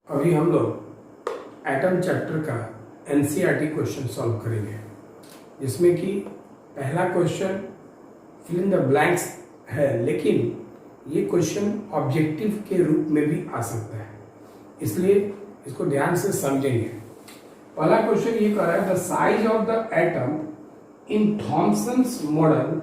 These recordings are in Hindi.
अभी हम लोग एटम चैप्टर का एनसीईआरटी क्वेश्चन सॉल्व करेंगे, जिसमें कि पहला question fill in the blanks है, लेकिन ये क्वेश्चन ऑब्जेक्टिव के रूप में भी आ सकता है, इसलिए इसको ध्यान से समझेंगे। पहला क्वेश्चन ये कह रहा है the size of the atom in Thomson's model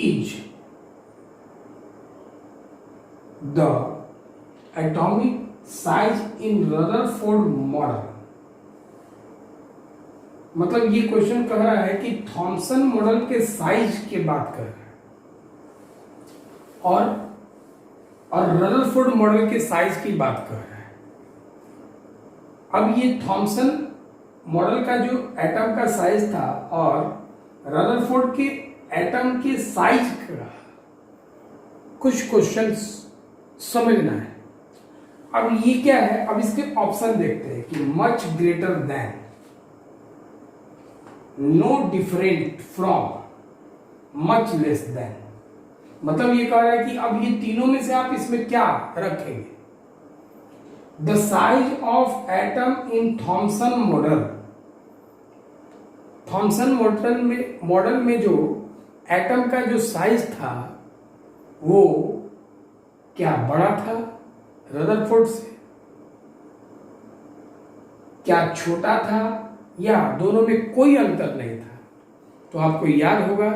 is the atomic size in Rutherford model. मतलब ये क्वेश्चन कह रहा है कि थॉमसन मॉडल के साइज की बात कर रहा है और रदरफोर्ड मॉडल के साइज की बात कर रहा है। अब ये थॉमसन मॉडल का जो एटम का साइज था और रदरफोर्ड के एटम के साइज का कुछ क्वेश्चंस समझना है। अब ये क्या है, अब इसके ऑप्शन देखते हैं कि much greater than, no different from, much less than. मतलब ये कह रहा है कि अब ये तीनों में से आप इसमें क्या रखेंगे। The size of atom in Thompson model, Thompson model में जो एटम का जो साइज था वो क्या बड़ा था रदरफोर्ड से, क्या छोटा था, या दोनों में कोई अंतर नहीं था। तो आपको याद होगा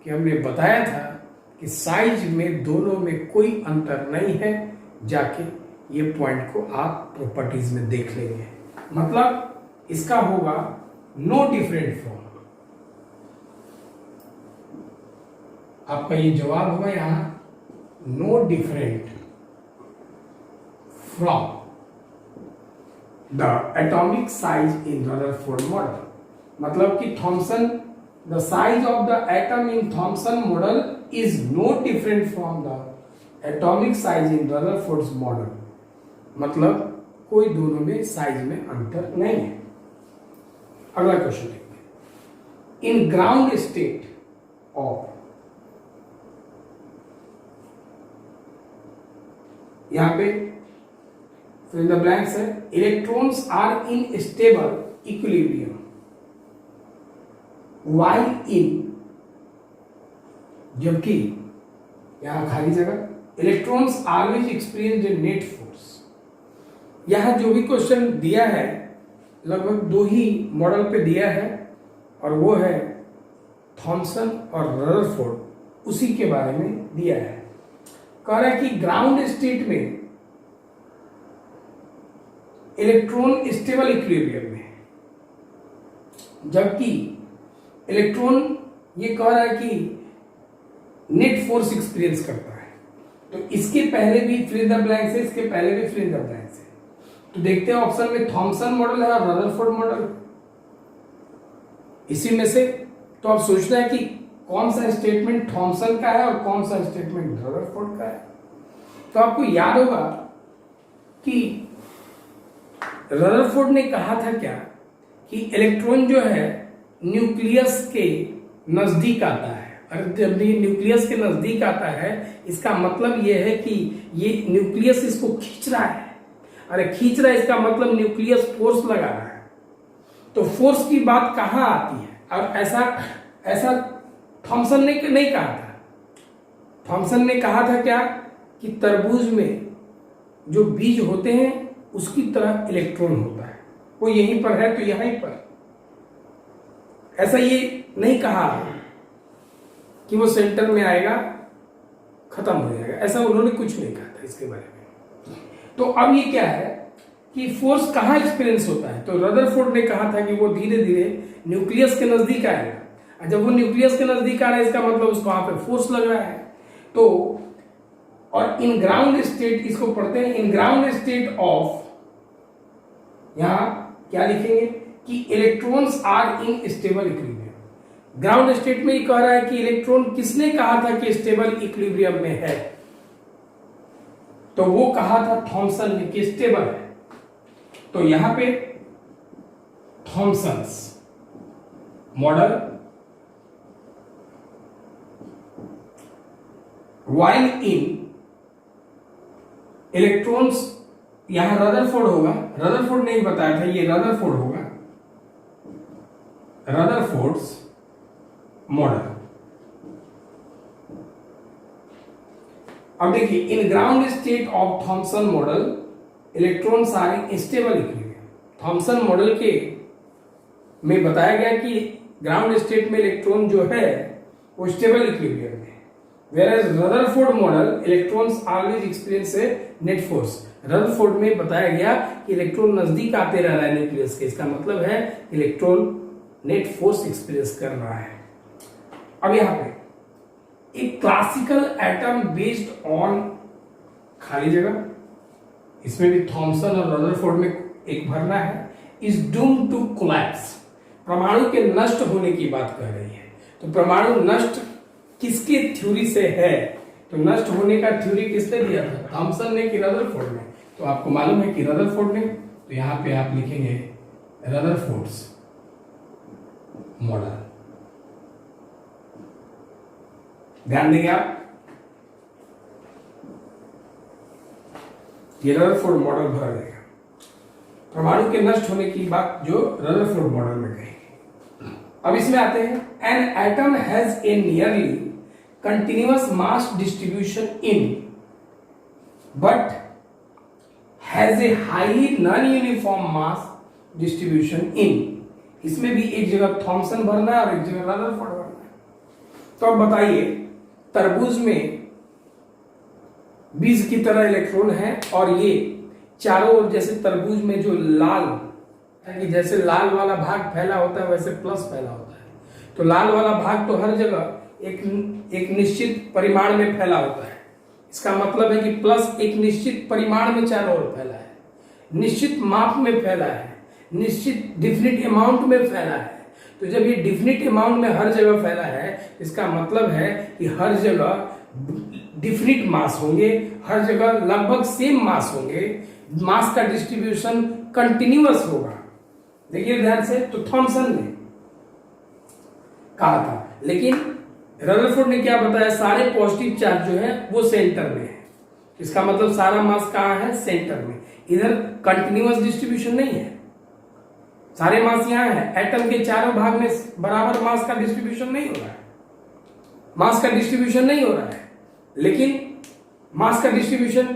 कि हमने बताया था कि साइज में दोनों में कोई अंतर नहीं है। जाके ये पॉइंट को आप प्रॉपर्टीज में देख लेंगे। मतलब इसका होगा नो डिफरेंट फ्रॉम। आपका ये जवाब होगा यहां no different from the atomic size in Rutherford model। मतलब कि Thomson, the size of the atom in Thomson model is no different from the atomic size in Rutherford's model। मतलब कोई दोनों में साइज में अंतर नहीं है। अगला क्वेश्चन देखते हैं। इन ग्राउंड स्टेट ऑफ, यहां पे fill in the blanks है, electrons are in stable equilibrium while in, जबकि यहां खाली जगह electrons always experience a net force। यहां जो भी क्वेश्चन दिया है लगभग दो ही मॉडल पे दिया है, और वो है थॉमसन और रदरफोर्ड, उसी के बारे में दिया है। कह रहा है कि ग्राउंड स्टेट में इलेक्ट्रॉन स्टेबल इक्विलिब्रियम में है, जबकि इलेक्ट्रॉन ये कह रहा है कि नेट फोर्स एक्सपीरियंस करता है। तो इसके पहले भी फिल इन द ब्लैंक्स है, इसके पहले भी फिल इन द ब्लैंक्स है। तो देखते हैं ऑप्शन में थॉमसन मॉडल है और रदरफोर्ड मॉडल, इसी में से तो आप सोचना है कि कौन सा स्टेटमेंट थॉमसन का है और कौन सा स्टेटमेंट रदरफोर्ड का है। तो आपको याद होगा कि रदरफोर्ड ने कहा था क्या कि इलेक्ट्रॉन जो है न्यूक्लियस के नजदीक आता है, और जब ये न्यूक्लियस के नजदीक आता है इसका मतलब ये है कि ये न्यूक्लियस इसको खींच रहा है। अरे खींच रहा है इसका मतलब न्यूक्लियस फोर्स लगा रहा है। तो फोर्स की बात कहाँ आती है, और ऐसा थॉमसन ने नहीं कहा था। थॉमसन ने कहा था क्या कि तरबूज में जो बीज होते हैं उसकी तरह इलेक्ट्रॉन होता है, वो यहीं पर है तो यहीं पर। ऐसा ये नहीं कहा कि वो सेंटर में आएगा खत्म हो जाएगा, ऐसा उन्होंने कुछ नहीं कहा था इसके बारे में। तो अब ये क्या है कि फोर्स कहाँ एक्सपीरियंस होता है। तो रदरफोर्ड ने कहा था कि वो धीरे धीरे न्यूक्लियस के नजदीक आएगा, और जब वो न्यूक्लियस के नजदीक आ रहा है इसका मतलब उसको वहां पे फोर्स लग रहा है। तो और इन ग्राउंड स्टेट, इसको पढ़ते हैं, इन ग्राउंड स्टेट ऑफ, यहां क्या लिखेंगे कि electrons are in stable equilibrium. Ground state में ये कह रहा है कि इलेक्ट्रॉन किसने कहा था कि स्टेबल इक्विलिब्रियम में है, तो वो कहा था थॉमसन ने कि स्टेबल है। तो यहां पे Thomson's model while in electrons यहां रदरफोर्ड होगा, रदरफोर्ड नहीं बताया था, ये रदरफोर्ड होगा, रदरफोर्ड्स मॉडल। अब देखिए, in ground state of Thomson model electrons are in stable equilibrium. Thomson model के में बताया गया कि ग्राउंड स्टेट में इलेक्ट्रॉन जो है वो स्टेबल इक्विलिब्रियम में, whereas Rutherford model electrons always experience a net force. Rutherford में बताया गया कि इलेक्ट्रॉन नजदीक आते रह रहा है न्यूक्लियस के, इसका मतलब है इलेक्ट्रॉन नेट फोर्स एक्सपीरियंस कर रहा है। अब यहां पे एक क्लासिकल एटम बेस्ड ऑन खाली जगह, इसमें भी थॉमसन और रदरफोर्ड में एक भरना है, इज डूम्ड टू कोलैप्स। परमाणु के नष्ट होने की बात कह रही है। तो परमाणु नष्ट किसके थ्योरी से है? तो नष्ट होने का थ्योरी किसने दिया था, थॉमसन ने कि रदरफोर्ड ने? तो आपको मालूम है कि रदरफोर्ड ने, तो यहां पे आप लिखेंगे रदरफोर्ड्स मॉडल। ध्यान देंगे आप, ये रदरफोर्ड मॉडल भरा जाएगा। परमाणु के नष्ट होने की बात जो रदरफोर्ड मॉडल में कहेंगे। अब इसमें आते हैं, an atom has a nearly continuous mass distribution in but has a highly non uniform mass distribution in. इसमें भी एक जगह थॉमसन भरना है और एक जगह रदरफोर्ड भरना है। तो अब बताइए, तरबूज में बीज की तरह इलेक्ट्रॉन है और ये चारों ओर, जैसे तरबूज में जो लाल है कि जैसे लाल वाला भाग फैला होता है वैसे प्लस फैला होता है। तो लाल वाला भाग तो हर जगह एक निश्चित परिमाण में फैला होता है। इसका मतलब है कि प्लस एक निश्चित परिमाण में चारों ओर फैला है, निश्चित माप में फैला है, निश्चित डिफिनिट अमाउंट में फैला है। तो जब ये डिफिनिट अमाउंट में हर जगह फैला है, इसका मतलब है कि हर जगह डिफिनिट मास होंगे, हर जगह लगभग सेम मास होंगे, मास का डिस्ट्रीब्यूशन कंटिन्यूअस होगा। देखिए ध्यान से, तो थॉमसन ने कहा था, लेकिन रदरफोर्ड ने क्या बताया, सारे पॉजिटिव चार्ज जो है वो सेंटर में है। इसका मतलब सारा मास कहां है, सेंटर में। इधर कंटिन्यूअस डिस्ट्रीब्यूशन नहीं है, सारे मास यहां है। एटम के चारों भाग में बराबर मास का डिस्ट्रीब्यूशन नहीं हो रहा है, मास का डिस्ट्रीब्यूशन नहीं हो रहा है। लेकिन मास का डिस्ट्रीब्यूशन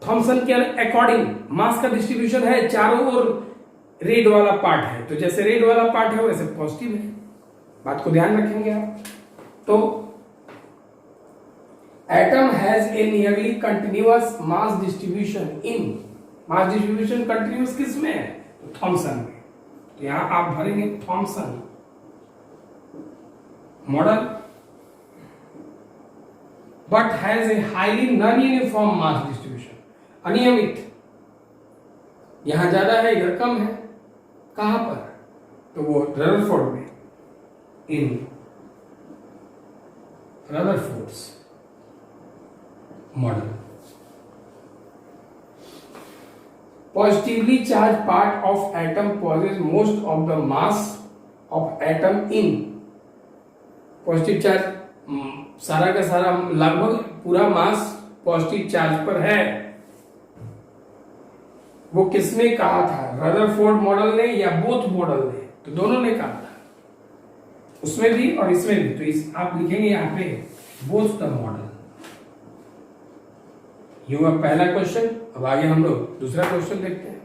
थॉमसन के अकॉर्डिंग मास का डिस्ट्रीब्यूशन है, चारों ओर रेड वाला पार्ट है। तो जैसे रेड वाला पार्ट है वैसे पॉजिटिव है, बात को ध्यान रखेंगे आप। तो atom has a nearly continuous mass distribution in, mass distribution continuous किस में है, तो थॉमसन में। तो यहां आप भरेंगे Thompson model, but has a highly non uniform mass distribution. अनियमित, यहां ज्यादा है इधर कम है, कहां पर, तो वो रदरफोर्ड में, in Rutherford's model. Positively charged part of atom possesses most of the mass of atom in। Positive charge सारा का सारा लगभग पूरा मास पॉजिटिव चार्ज पर है। वो किसने कहा था, रदरफोर्ड मॉडल ने या बोथ मॉडल ने? तो दोनों ने कहा था, उसमें भी और इसमें भी। तो इस आप लिखेंगे यहां पे बोथ द मॉडल। ये हुआ पहला क्वेश्चन। अब आगे हम लोग दूसरा क्वेश्चन देखते हैं।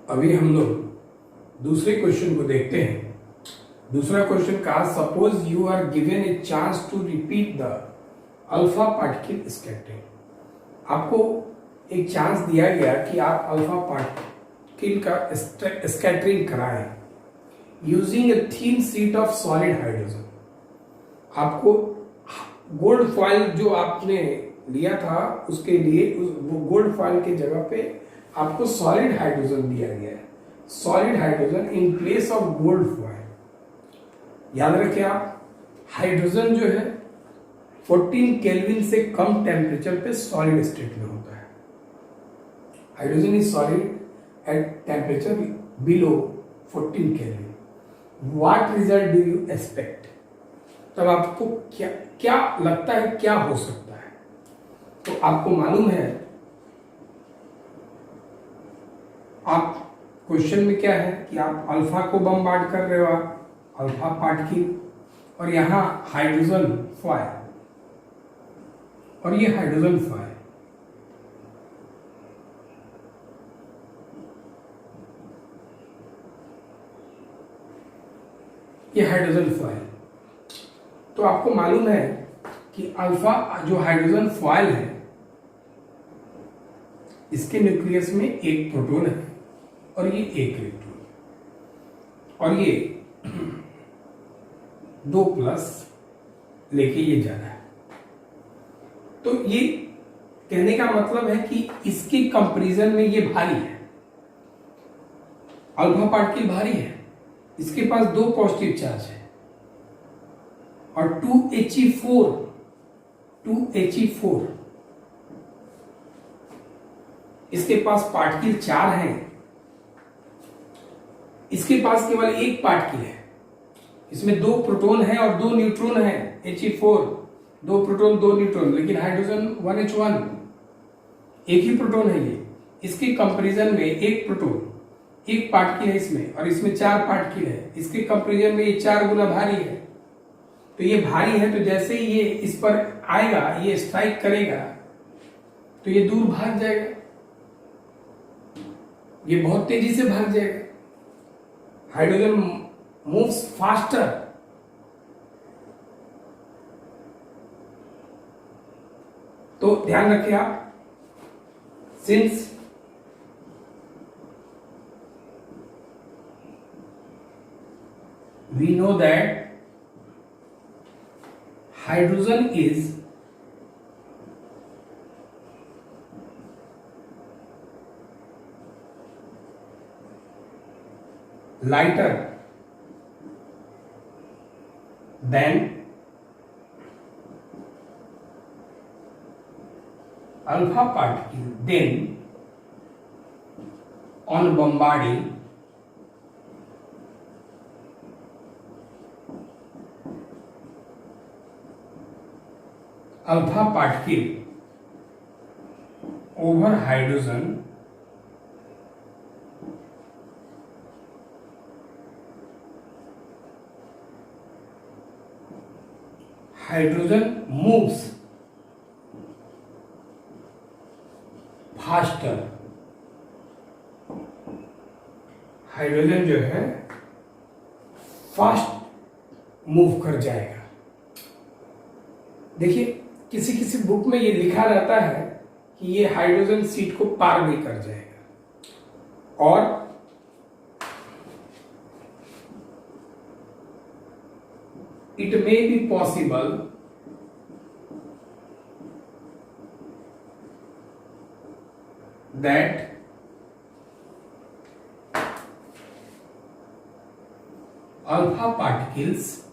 अभी हम लोग दूसरे क्वेश्चन को देखते हैं। दूसरा क्वेश्चन का, suppose you are given a chance to repeat the alpha particle scattering. आपको एक चांस दिया गया कि आप अल्फा पार्टिकल का स्कैटरिंग कराएं using a thin sheet of solid hydrogen. आपको गोल्ड फॉइल जो आपने लिया था उसके लिए वो गोल्ड फॉइल के जगह पे आपको सॉलिड हाइड्रोजन दिया गया है, solid hydrogen in place of gold foil. याद रखें आप, हाइड्रोजन जो है 14 केल्विन से कम टेम्परेचर पे सॉलिड स्टेट में होता है। Hydrogen is solid at temperature below 14 kelvin. What result do you expect? तब आपको क्या क्या लगता है क्या हो सकता है? तो आपको मालूम है आप क्वेश्चन में क्या है कि आप अल्फा को बमबार्ड कर रहे हो, आप अल्फा पार्टिकल, और यहाँ हाइड्रोजन फॉयल, और ये हाइड्रोजन फॉयल। ये हाइड्रोजन फॉयल। तो आपको मालूम है कि अल्फा जो हाइड्रोजन फॉयल है, इसके न्यूक्लियस में एक प्रोटॉन है और ये एक इलेक्ट्रॉन, और ये 2+ लेके ये जा रहा है। तो ये कहने का मतलब है कि इसके कंपैरिजन में ये भारी है, अल्फा पार्टिकल भारी है, इसके पास 2 पॉजिटिव चार्ज है और 2He4 इसके पास पार्टिकल 4 हैं, इसके पास केवल एक पार्टिकल है, इसमें 2 प्रोटॉन है और 2 न्यूट्रॉन है। He4 2 प्रोटॉन 2 न्यूट्रॉन, लेकिन हाइड्रोजन 1H1 एक ही प्रोटॉन है ये। इसके कंपैरिजन में एक प्रोटॉन एक पार्टिकल है इसमें, और इसमें 4 पार्टिकल है, इसके कंपैरिजन में ये 4 गुना भारी है। तो ये भारी है, तो जैसे ही ये इस पर आएगा, ये स्ट्राइक करेगा, तो ये दूर भाग जाएगा, ये बहुत तेजी से भाग जाएगा। Hydrogen moves faster. तो ध्यान रखिए आप, since we know that hydrogen is lighter than alpha particle, then on bombarding alpha particle over hydrogen, hydrogen moves faster। Hydrogen जो है फास्ट मूव कर जाएगा। देखिए, किसी किसी बुक में ये लिखा रहता है कि ये हाइड्रोजन सीट को पार भी कर जाएगा, और it may be possible that alpha particles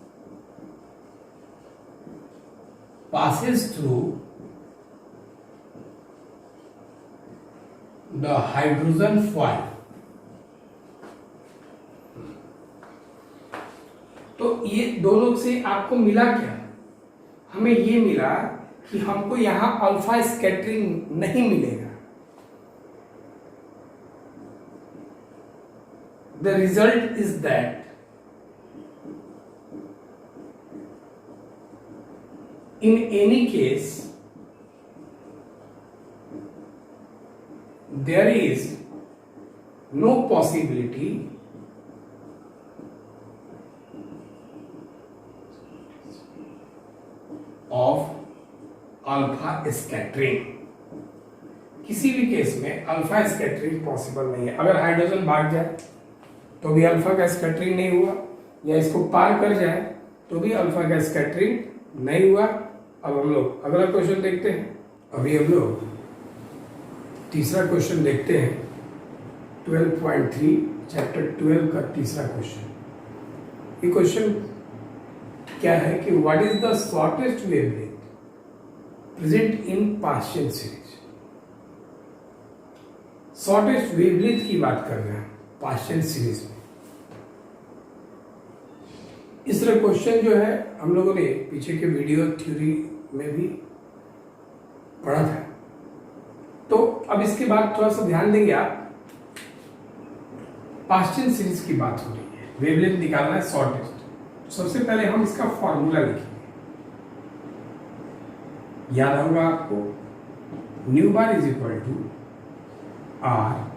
passes through the hydrogen foil। तो ये दोनों से आपको मिला क्या? हमें ये मिला कि हमको यहां अल्फा स्कैटरिंग नहीं मिलेगा। The result is that in any case there is no possibility of alpha scattering। किसी भी केस में अल्फा स्कैटरिंग पॉसिबल नहीं है। अगर हाइड्रोजन भाग जाए तो भी अल्फा का स्कैटरिंग नहीं हुआ, या इसको पार कर जाए तो भी अल्फा का स्कैटरिंग नहीं हुआ। अब हम लोग अगला क्वेश्चन देखते हैं। अभी हम लोग तीसरा क्वेश्चन देखते हैं, 12.3 चैप्टर 12 का तीसरा क्वेश्चन। ये क्वेश्चन क्या है कि what is the shortest wavelength present in Paschen series. Shortest wavelength की बात कर रहे हैं पास्चन सीरीज में। इस तरह क्वेश्चन जो है हम लोगों ने पीछे के वीडियो थ्योरी में भी पढ़ा था। तो अब इसके बाद थोड़ा सा ध्यान देंगे आप पास्चन सीरीज की बात हो रही है, वेवलेंथ निकालना है शॉर्टेस्ट। तो सबसे पहले हम इसका फॉर्मूला लिखेंगे, याद होगा आपको, nu bar is equal to R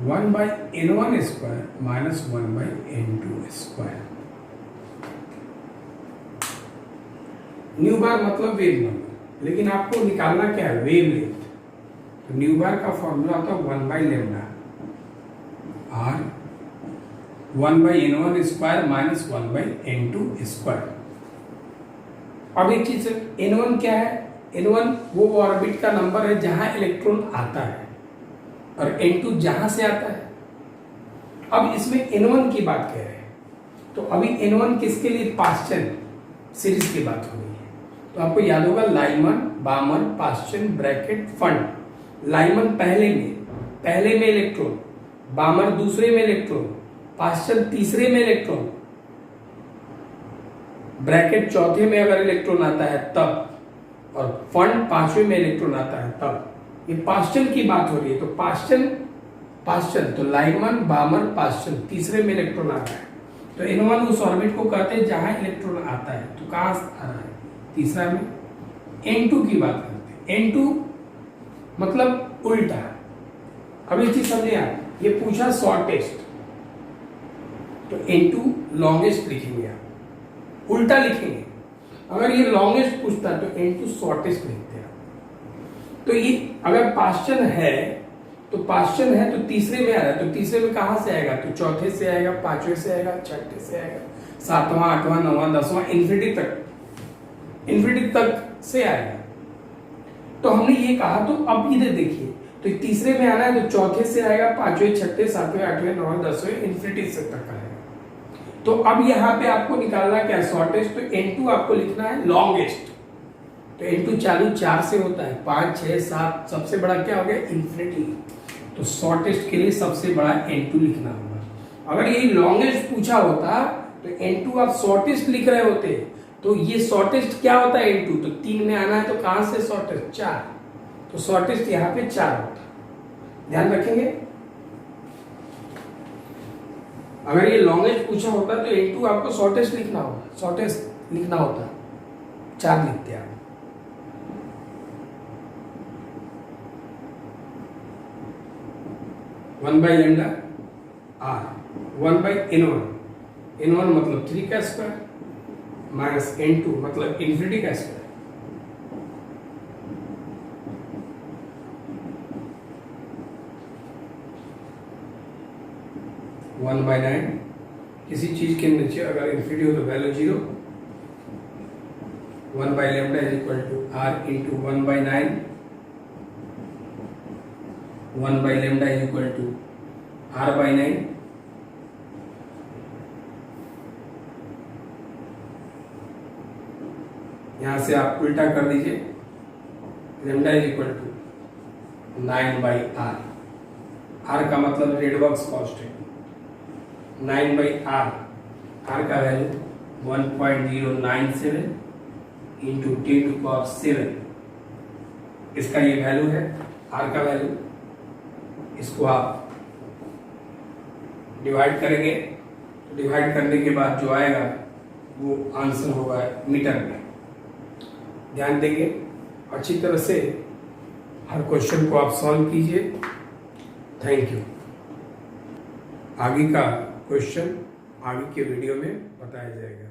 1/n1 square minus 1/n2 square. Nu bar मतलब वेव नंबर, लेकिन आपको निकालना क्या है, वेवलेंथ। तो न्यू बार का फॉर्मूला होता है 1/λ are 1/n1 square minus 1/n2 square. अब एक चीज, n1 क्या है, n1 वो ऑर्बिट का नंबर है जहां इलेक्ट्रॉन आता है, और n2 जहां से आता है। अब इसमें n1 की बात कह रहे हैं, तो अभी न1 किसके लिए, पास्चन सीरीज की बात हो रही है। तो आपको याद होगा Lyman, बामर, Paschen, bracket, fund. Lyman पहले में इलेक्ट्रॉन, बामर दूसरे में इलेक्ट्रॉन, पास्चन तीसरे में इलेक्ट्रॉन, ब्रैकेट चौथे में अगर इलेक्ट्रॉन आता है तब, और फंड पांचवें में इलेक्ट्रॉन आता है तब। ये पास्चन की बात हो रही है। तो पास्चन तो लाइमन, बामर, पास्चन तीसरे में इलेक्ट्रॉन आता है। तो n1 उस ऑर्बिट को कहते हैं जहां इलेक्ट्रॉन आता है। तो कहां आ रहा है, तीसरा में। n2 की बात करते हैं, n2 मतलब उल्टा। अब ये चीज समझे आप, ये पूछा शॉर्टेस्ट, तो n2 लॉन्गेस्ट लिखेंगे आप, उल्टा लिखेंगे। अगर ये लॉन्गेस्ट पूछता है तो n2 शॉर्टेस्ट लिखते हैं। तो ये अगर पास्चन है तो तीसरे में आ रहा है, तो तीसरे में कहां से आएगा, तो चौथे से आएगा, पांचवें से आएगा, छठे से आएगा, सातवां, आठवां, नौवां, 10वां, इन्फिनिटी तक से आएगा। तो हमने ये कहा, तो अब इधर देखिए, तो तीसरे में आना है तो चौथे से आएगा, पांचवें, छठे, सातवें, आठवें, नौवें, 10वें, इन्फिनिटी से तक आएगा। तो अब यहाँ पे आपको निकालना क्या, शॉर्टेस्ट। तो n2 आपको लिखना है लॉन्गेस्ट। तो n2 चालू 4 से होता है, 5, 6, 7, सबसे बड़ा क्या हो गया, इन्फिनिटी। तो शॉर्टेस्ट के लिए सबसे बड़ा n2 लिखना होगा। अगर ये लॉन्गेस्ट पूछा होता तो n2 आप शॉर्टेस्ट लिख रहे होते, तो ये शॉर्टेस्ट क्या होता है, n2। तो 3 में आना है तो कहां से शॉर्टेस्ट, 4। तो शॉर्टेस्ट यहाँ पे 4 होता, ध्यान रखेंगे। अगर ये लॉन्गेस्ट पूछा होता तो n2 आपको शॉर्टेस्ट लिखना होता, 4 लिखते हैं आप। One by lambda R 1/n1 मतलब 3 का स्क्वायर माइनस n2 मतलब इन्फिनिटी का स्क्वायर। वन बाई 9, किसी चीज के नीचे अगर इन्फिनिटी हो तो value 0। 1/λ is equal to r into 1/9। 1/λ is equal to r/9। यहां से आप उल्टा कर दीजिए, lambda is equal to 9/r। r का मतलब रेडबर्ग्स कांस्टेंट, 9/r। r का वैल्यू 1.097 इंटू 10⁻⁷। इसका ये वैल्यू है, r का वैल्यू। इसको आप डिवाइड करेंगे, तो डिवाइड करने के बाद जो आएगा वो आंसर होगा मीटर में। ध्यान देंगे, अच्छी तरह से हर क्वेश्चन को आप सॉल्व कीजिए। Thank you. आगे का क्वेश्चन आगे के वीडियो में बताया जाएगा।